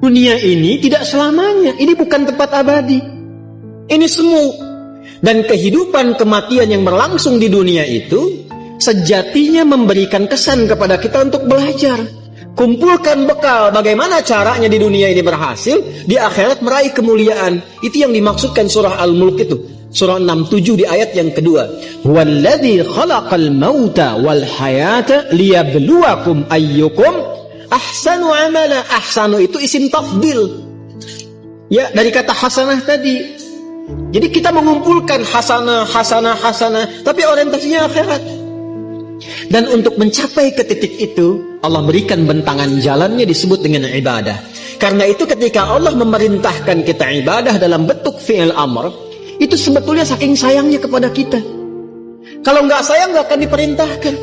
dunia ini tidak selamanya. Ini bukan tempat abadi. Ini semu. Dan kehidupan kematian yang berlangsung di dunia itu sejatinya memberikan kesan kepada kita untuk belajar. Kumpulkan bekal bagaimana caranya di dunia ini berhasil, di akhirat meraih kemuliaan. Itu yang dimaksudkan surah Al-Mulk itu. Surah 67 di ayat yang kedua. Walladzi khalaqal mauta wal hayata liyabluwakum ayyukum ahsanu amala. Ahsanu itu isim tafdil. Ya, dari kata hasanah tadi. Jadi kita mengumpulkan hasanah, tapi orientasinya akhirat. Dan untuk mencapai ke titik itu, Allah berikan bentangan jalannya disebut dengan ibadah. Karena itu ketika Allah memerintahkan kita ibadah dalam bentuk fi'il amr, itu sebetulnya saking sayangnya kepada kita. Kalau nggak sayang nggak akan diperintahkan.